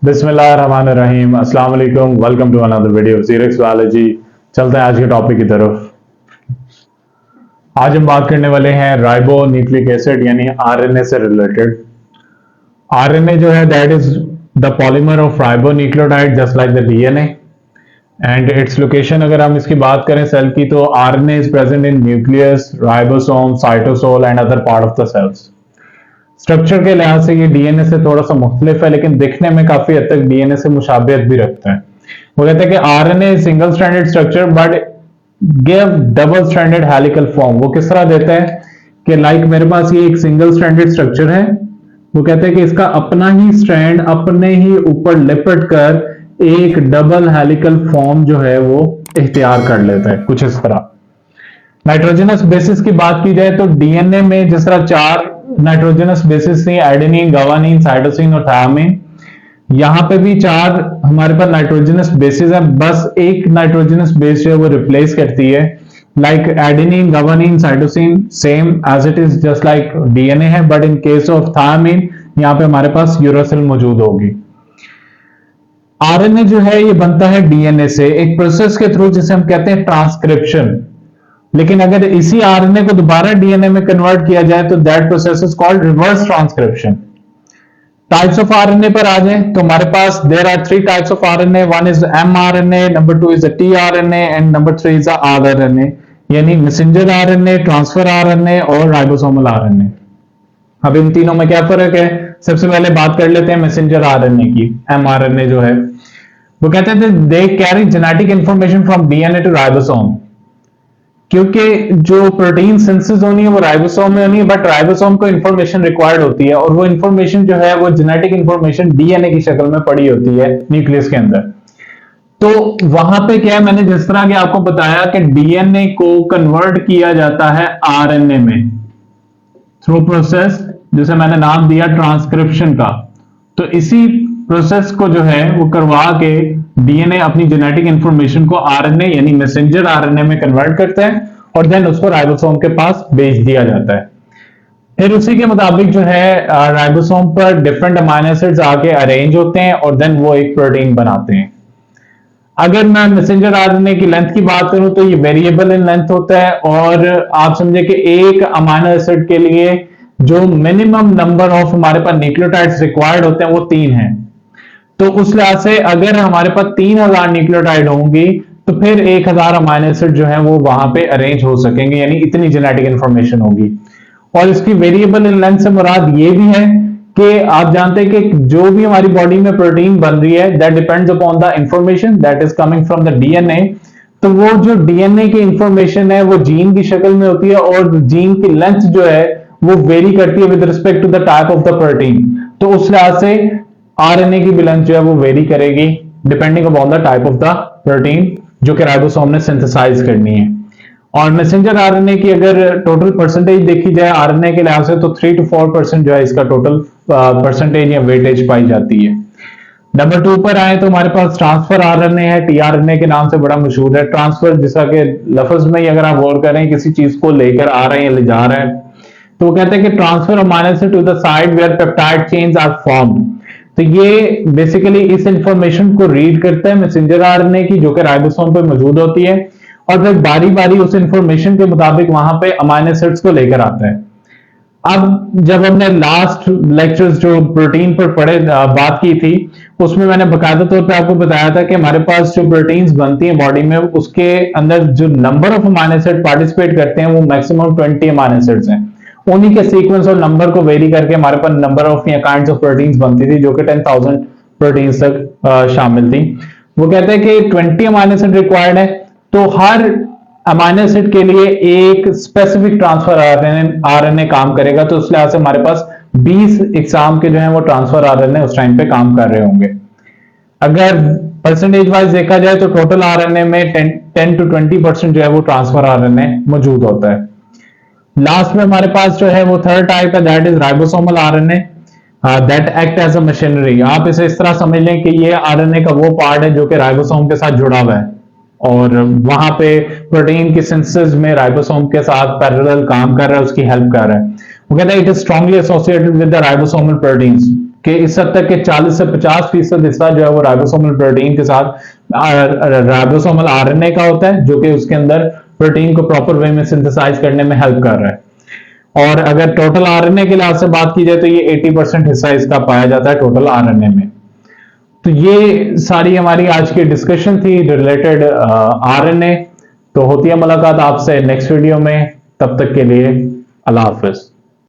बिस्मिल्लाहिर्रहमानिर्रहीम, अस्सलाम वालेकुम, welcome to another video serious biology. चलते हैं आज के टॉपिक की तरफ। आज हम बात करने वाले हैं राइबो न्यूक्लिक एसिड यानी आरएनए से रिलेटेड। आरएनए जो है that is the polymer of ribo nucleotide just like the DNA and its location. अगर हम इसकी बात करें सेल की, तो RNA is present in nucleus, ribosome, cytosol and other part of the cells. Structure के लिहाज से ये डीएनए से थोड़ा सा मुख्तलिफ है, लेकिन दिखने में काफी हद तक डीएनए से मुशाबियत भी रखता है। वो कहते हैं कि RNA single stranded structure but give double stranded helical form. वो किस तरह देता है कि लाइक मेरे पास ये एक सिंगल स्ट्रैंडेड स्ट्रक्चर है, वो कहते हैं कि इसका अपना ही स्ट्रैंड अपने ही ऊपर लिपट कर एक डबल हेलिकल फॉर्म जो है वो इख्तियार कर लेता है, कुछ इस तरह। नाइट्रोजनस बेसिस की बात की जाए तो डीएनए में जिस तरह 4 नाइट्रोजनस बेसिस थी, एडेनिन, गुआनिन, साइटोसिन और थायामिन, यहां पे भी 4 हमारे पास नाइट्रोजनस बेसिस है। बस एक नाइट्रोजनस बेस जो है वो रिप्लेस करती है, like adenine, guanine, cytosine same as it is just like DNA है, but in case of thiamine यहां पे हमारे पास यूरासिल मौजूद होगी। आरएनए जो है ये बनता है डीएनए से एक प्रोसेस के थ्रू जिसे हम कहते हैं ट्रांसक्रिप्शन। लेकिन अगर इसी आरएनए को दोबारा डीएनए में कन्वर्ट किया जाए तो that process is called reverse transcription. Types of RNA पर आ जाए तो हमारे पास there are 3 types of RNA. One is mRNA, number 2 is the tRNA and number 3 is the rRNA, यानी मैसेंजर आरएनए, ट्रांसफर आरएनए और राइबोसोमल आरएनए। अब इन तीनों में क्या फर्क है? सबसे पहले बात कर लेते हैं मैसेंजर आरएनए की। एमआरएनए जो है वो कहते हैं they carry genetic information from DNA to ribosome, क्योंकि जो प्रोटीन सिंथेसिस होनी है वो राइबोसोम में होनी है, बट राइबोसोम को इंफॉर्मेशन रिक्वायर्ड होती है और वो इंफॉर्मेशन जो है वो जेनेटिक इंफॉर्मेशन डीएनए की शक्ल में पड़ी होती है न्यूक्लियस के अंदर। तो वहां पे क्या है, मैंने जिस तरह के आपको बताया कि डीएनए को कन्वर्ट किया जाता है आरएनए में थ्रू प्रोसेस जिसे मैंने नाम दिया ट्रांसक्रिप्शन का। तो इसी प्रोसेस को जो है वो करवा के डीएनए अपनी जेनेटिक इंफॉर्मेशन को आरएनए यानी मैसेंजर आरएनए में कन्वर्ट करता है और देन उसको राइबोसोम के पास भेज दिया जाता है। फिर उसी के मुताबिक जो है राइबोसोम पर डिफरेंट अमीनो एसिड्स आके अरेंज होते हैं और देन वो एक प्रोटीन बनाते हैं। अगर मैं मैसेंजर आरएनए की लेंथ की बात करूं तो ये वेरिएबल इन लेंथ होता है और आप समझे कि एक अमीनो एसिड के लिए जो मिनिमम नंबर ऑफ हमारे पास न्यूक्लियोटाइड्स रिक्वायर्ड होते हैं वो 3 हैं। तो उस लिहाज से अगर हमारे पास 3000 न्यूक्लियोटाइड होंगी तो फिर 1000 अमीनो एसिड जो है वो वहां पे अरेंज हो सकेंगे, यानी इतनी जेनेटिक इंफॉर्मेशन होगी। और इसकी वेरिएबल इन लेंथ से मुराद ये भी है कि आप जानते हैं कि जो भी हमारी बॉडी में प्रोटीन बन रही है that depends upon the information that is coming from the DNA. तो वो जो डीएनए की इंफॉर्मेशन है वो जीन की शक्ल में होती है और जीन की लेंथ जो है वो वेरी करती है with respect to the type of the protein. तो उस लिहाज से आरएनए की भी लेंथ जो है वो वेरी करेगी depending upon the type of the protein जो कि राइबोसोम ने सिंथेसाइज करनी है। और मैसेंजर आरएनए की अगर टोटल परसेंटेज देखी जाए आरएनए के लिहाज से तो 3 to 4% जो है इसका टोटल परसेंटेज या वेटेज पाई जाती है। नंबर 2 पर आए तो हमारे पास ट्रांसफर आरएनए है, टीआरएनए के नाम से बड़ा मशहूर है। ट्रांसफर जिसका कि लफ्ज में ही अगर आप गौर करें किसी चीज को लेकर आ रहे हैं या ले जा रहे हैं तो वो कहते हैं कि transfer amino acid to the side where peptide chains are formed. तो ये बेसिकली इस इंफॉर्मेशन को रीड करता है मैसेंजर आरएनए की जो कि राइबोसोम पे मौजूद होती है और फिर बारी बारी उस इंफॉर्मेशन के मुताबिक वहां पे अमीनो एसिड्स को लेकर आता है। अब जब हमने लास्ट लेक्चर्स जो प्रोटीन पर पढ़े बात की थी उसमें मैंने बकायदा तौर पे आपको बताया था कि हमारे पास जो प्रोटीन्स बनती हैं बॉडी में उसके अंदर जो number of amino acid participate करते हैं वो मैक्सिमम 20 अमीनो एसिड्स हैं। उन्हीं के सीक्वेंस और नंबर को वेरी करके हमारे पास नंबर ऑफ या काइंड्स ऑफ प्रोटीन्स बनती थी जो कि 10,000 प्रोटीन्स तक शामिल थी। वो कहते हैं कि 20 अमीनो एसिड रिक्वायर्ड है तो हर अमीनो एसिड के लिए एक स्पेसिफिक ट्रांसफर आरएनए काम करेगा। तो उस लिहाज से हमारे पास 20 एग्जाम के जो है वो ट्रांसफर आरएनए उस टाइम पे काम कर रहे होंगे। अगर परसेंटेज वाइज देखा जाए तो टोटल आरएनए में 10 to 20% जो है वो ट्रांसफर आरएनए मौजूद होता है। लास्ट में हमारे पास जो है वो थर्ड टाइप है that is ribosomal RNA that act as a machinery. आप इसे इस तरह समझ लें कि ये आरएनए का वो पार्ट है जो कि राइबोसोम के साथ जुड़ा हुआ है और वहां पे प्रोटीन की सिंथेसिस में राइबोसोम के साथ पैरेलल काम कर रहा है, उसकी हेल्प कर रहा है। वो कहता है it is strongly associated with the ribosomal proteins कि इस हद तक के 40 से 50% हिस्सा जो है वो राइबोसोमल प्रोटीन के साथ राइबोसोमल आरएनए का होता है, जो कि उसके अंदर प्रोटीन को प्रॉपर वे में सिंथेसाइज करने में हेल्प कर रहा है। और अगर टोटल आरएनए के लिहाज से बात की जाए तो ये 80% हिस्सा इसका पाया जाता है टोटल आरएनए में। तो ये सारी हमारी आज की डिस्कशन थी रिलेटेड आरएनए। तो होती है मुलाकात आपसे नेक्स्ट वीडियो में, तब तक के लिए अल्लाह हाफिज।